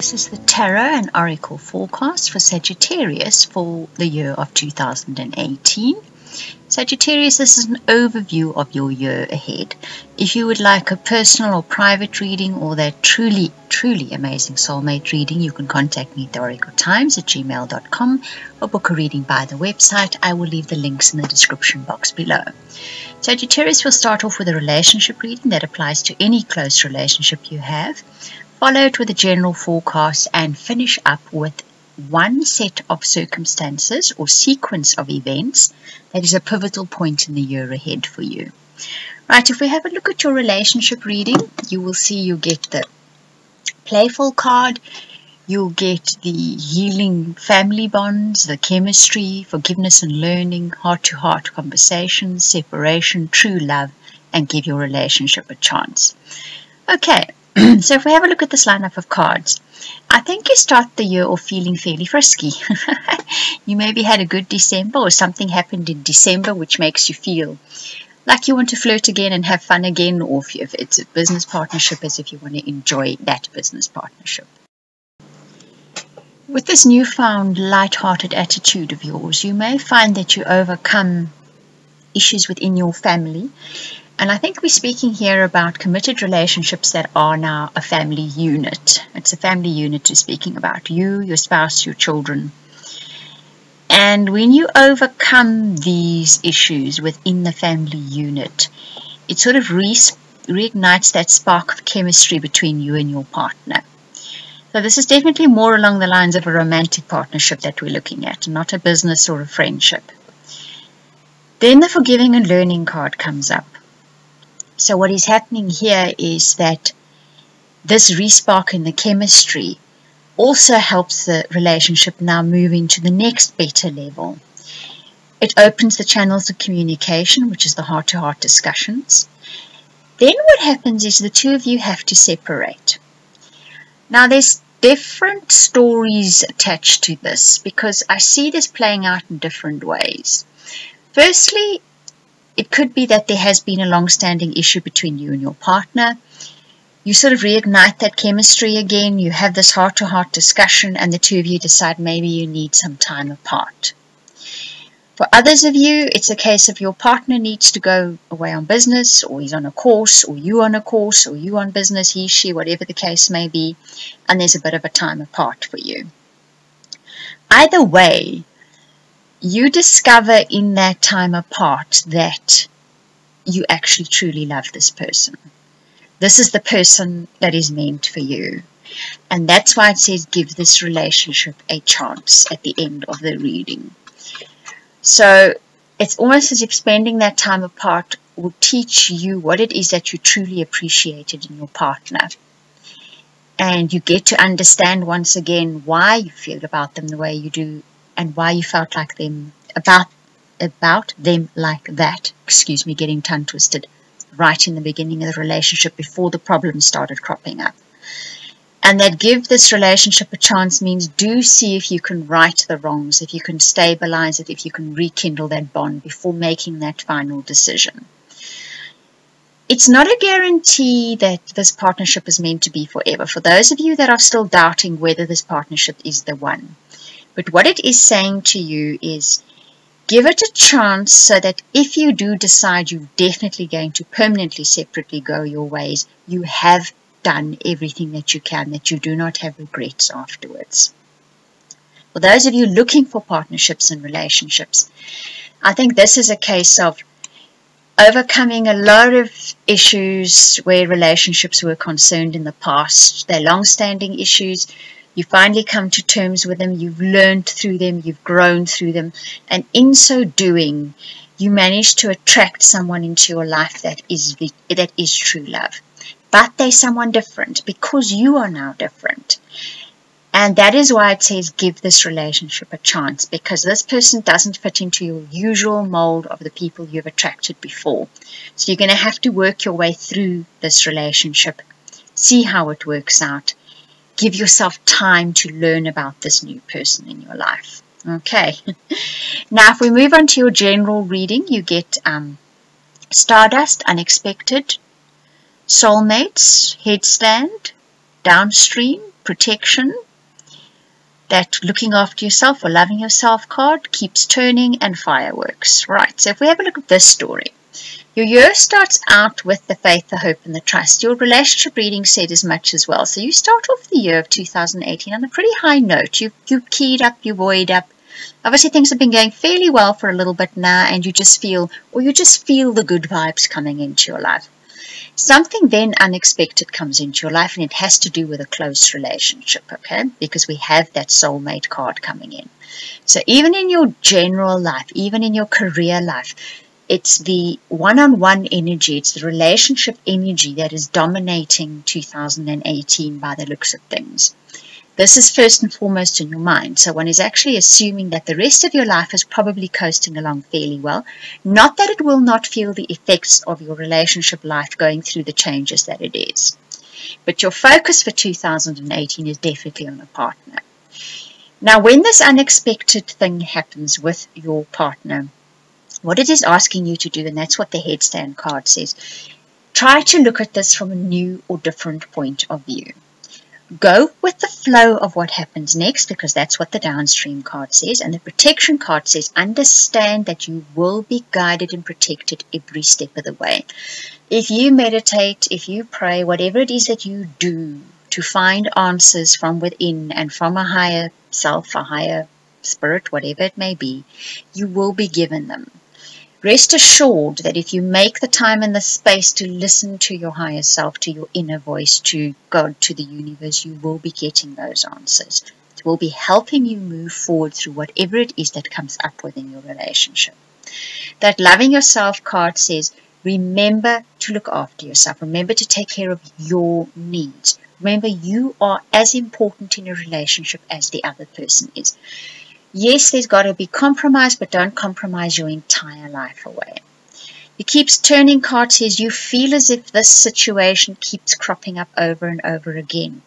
This is the Tarot and Oracle forecast for Sagittarius for the year of 2018. Sagittarius, this is an overview of your year ahead. If you would like a personal or private reading or that truly amazing soulmate reading, you can contact me at theoracletimes@gmail.com or book a reading by the website. I will leave the links in the description box below. Sagittarius will start off with a relationship reading that applies to any close relationship you have, followed with a general forecast, and finish up with one set of circumstances or sequence of events that is a pivotal point in the year ahead for you. Right, if we have a look at your relationship reading, you will see you get the playful card, you'll get the healing family bonds, the chemistry, forgiveness and learning, heart-to-heart conversations, separation, true love, and give your relationship a chance. Okay. So if we have a look at this lineup of cards, I think you start the year off feeling fairly frisky. You maybe had a good December, or something happened in December which makes you feel like you want to flirt again and have fun again, or if it's a business partnership, as if you want to enjoy that business partnership. With this newfound light-hearted attitude of yours, you may find that you overcome issues within your family. And I think we're speaking here about committed relationships that are now a family unit. It's a family unit we're speaking about. You, your spouse, your children. And when you overcome these issues within the family unit, it sort of reignites that spark of chemistry between you and your partner. So this is definitely more along the lines of a romantic partnership that we're looking at, not a business or a friendship. Then the forgiving and learning card comes up. So what is happening here is that this respark in the chemistry also helps the relationship now move into the next better level. It opens the channels of communication, which is the heart-to-heart discussions. Then what happens is the two of you have to separate. Now there's different stories attached to this, because I see this playing out in different ways. Firstly, it could be that there has been a long-standing issue between you and your partner. You sort of reignite that chemistry again. You have this heart-to-heart discussion, and the two of you decide maybe you need some time apart. For others of you, it's a case of your partner needs to go away on business, or he's on a course, or you on a course, or you on business, he, she, whatever the case may be, and there's a bit of a time apart for you. Either way, you discover in that time apart that you actually truly love this person. This is the person that is meant for you. And that's why it says give this relationship a chance at the end of the reading. So it's almost as if spending that time apart will teach you what it is that you truly appreciated in your partner. And you get to understand once again why you feel about them the way you do, and why you felt like them about them like that. Excuse me, getting tongue twisted right in the beginning of the relationship before the problems started cropping up. And that give this relationship a chance means do see if you can right the wrongs, if you can stabilize it, if you can rekindle that bond before making that final decision. It's not a guarantee that this partnership is meant to be forever. For those of you that are still doubting whether this partnership is the one, but what it is saying to you is give it a chance, so that if you do decide you're definitely going to permanently separately go your ways, you have done everything that you can, that you do not have regrets afterwards. For those of you looking for partnerships and relationships, I think this is a case of overcoming a lot of issues where relationships were concerned in the past. They're long-standing issues. You finally come to terms with them, you've learned through them, you've grown through them, and in so doing, you manage to attract someone into your life that is true love. But they're someone different, because you are now different. And that is why it says give this relationship a chance, because this person doesn't fit into your usual mold of the people you've attracted before. So you're going to have to work your way through this relationship, see how it works out. Give yourself time to learn about this new person in your life. Okay. Now, if we move on to your general reading, you get Stardust, Unexpected, Soulmates, Headstand, Downstream, protection, that looking after yourself or loving yourself card keeps turning, and fireworks. Right, so if we have a look at this story, your year starts out with the faith, the hope, and the trust. Your relationship reading said as much as well. So you start off the year of 2018 on a pretty high note. You've keyed up, you're buoyed up. Obviously things have been going fairly well for a little bit now, and you just feel the good vibes coming into your life. Something then unexpected comes into your life, and it has to do with a close relationship, okay? Because we have that soulmate card coming in. So even in your general life, even in your career life, it's the one-on-one energy, it's the relationship energy that is dominating 2018 by the looks of things. This is first and foremost in your mind. So one is actually assuming that the rest of your life is probably coasting along fairly well. Not that it will not feel the effects of your relationship life going through the changes that it is. But your focus for 2018 is definitely on a partner. Now, when this unexpected thing happens with your partner, what it is asking you to do, and that's what the headstand card says, try to look at this from a new or different point of view. Go with the flow of what happens next, because that's what the downstream card says. And the protection card says, understand that you will be guided and protected every step of the way. If you meditate, if you pray, whatever it is that you do to find answers from within and from a higher self, a higher spirit, whatever it may be, you will be given them. Rest assured that if you make the time and the space to listen to your higher self, to your inner voice, to God, to the universe, you will be getting those answers. It will be helping you move forward through whatever it is that comes up within your relationship. That loving yourself card says, remember to look after yourself. Remember to take care of your needs. Remember, you are as important in a relationship as the other person is. Yes, there's got to be compromise, but don't compromise your entire life away. It keeps turning card says you feel as if this situation keeps cropping up over and over again.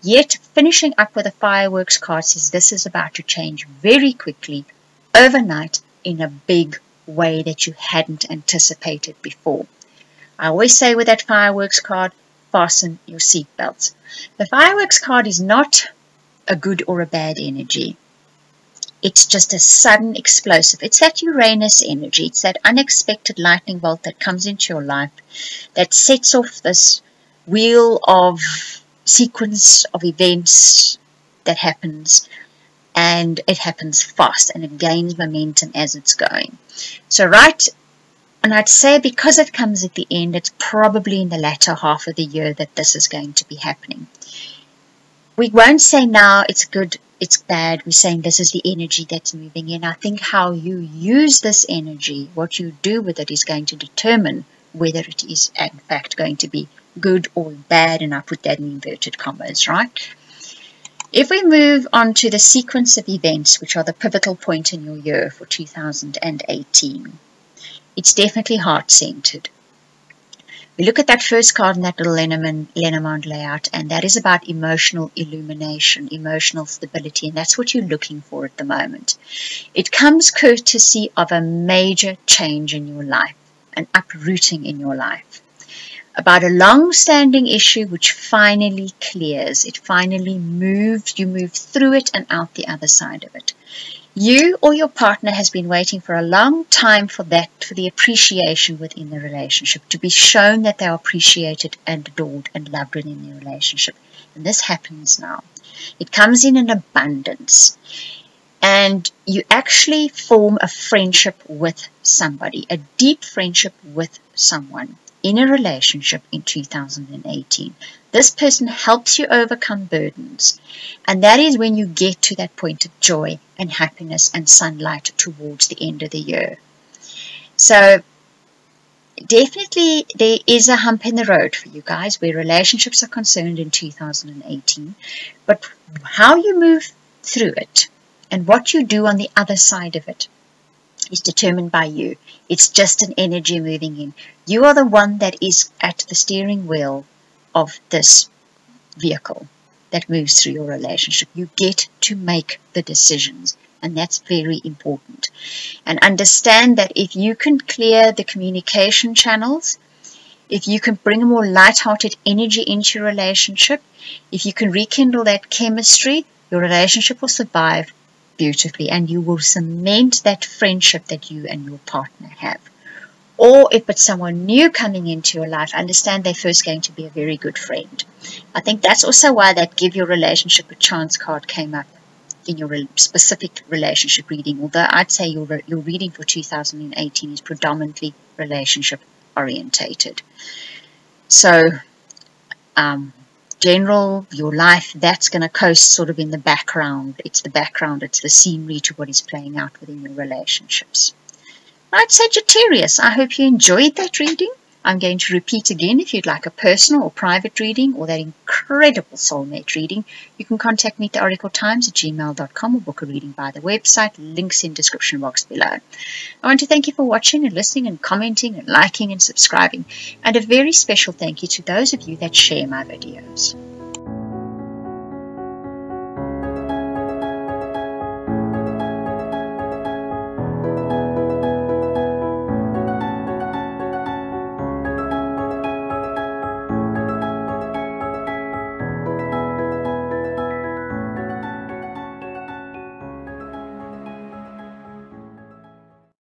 Yet finishing up with a fireworks card says this is about to change very quickly, overnight, in a big way that you hadn't anticipated before. I always say with that fireworks card, fasten your seatbelts. The fireworks card is not a good or a bad energy. It's just a sudden explosive. It's that Uranus energy. It's that unexpected lightning bolt that comes into your life that sets off this wheel of sequence of events that happens, and it happens fast and it gains momentum as it's going. So and I'd say because it comes at the end, it's probably in the latter half of the year that this is going to be happening. We won't say now it's good, it's bad. We're saying this is the energy that's moving in. I think how you use this energy, what you do with it, is going to determine whether it is in fact going to be good or bad, and I put that in inverted commas, right? If we move on to the sequence of events, which are the pivotal point in your year for 2018, it's definitely heart-centered. We look at that first card in that little Lenormand layout, and that is about emotional illumination, emotional stability, and that's what you're looking for at the moment. It comes courtesy of a major change in your life, an uprooting in your life, about a long-standing issue which finally clears. It finally moves, you move through it and out the other side of it. You or your partner has been waiting for a long time for that, for the appreciation within the relationship, to be shown that they are appreciated and adored and loved within the relationship. And this happens now. It comes in abundance. And you actually form a friendship with somebody, a deep friendship with someone in a relationship in 2018. This person helps you overcome burdens, and that is when you get to that point of joy and happiness and sunlight towards the end of the year. So definitely there is a hump in the road for you guys where relationships are concerned in 2018, but how you move through it and what you do on the other side of it is determined by you. It's just an energy moving in. You are the one that is at the steering wheel of this vehicle that moves through your relationship. You get to make the decisions, and that's very important. And understand that if you can clear the communication channels If you can bring a more light-hearted energy into your relationship, if you can rekindle that chemistry, your relationship will survive beautifully and you will cement that friendship that you and your partner have. Or if it's someone new coming into your life, understand they're first going to be a very good friend. I think that's also why that Give Your Relationship a Chance card came up in your specific relationship reading, although I'd say your reading for 2018 is predominantly relationship orientated. So, general, your life, that's going to coast sort of in the background. It's the background, it's the scenery to what is playing out within your relationships. Right, Sagittarius, I hope you enjoyed that reading. I'm going to repeat again, if you'd like a personal or private reading or that incredible soulmate reading, you can contact me at theoracletimes@gmail.com or book a reading via the website, links in description box below. I want to thank you for watching and listening and commenting and liking and subscribing, and a very special thank you to those of you that share my videos.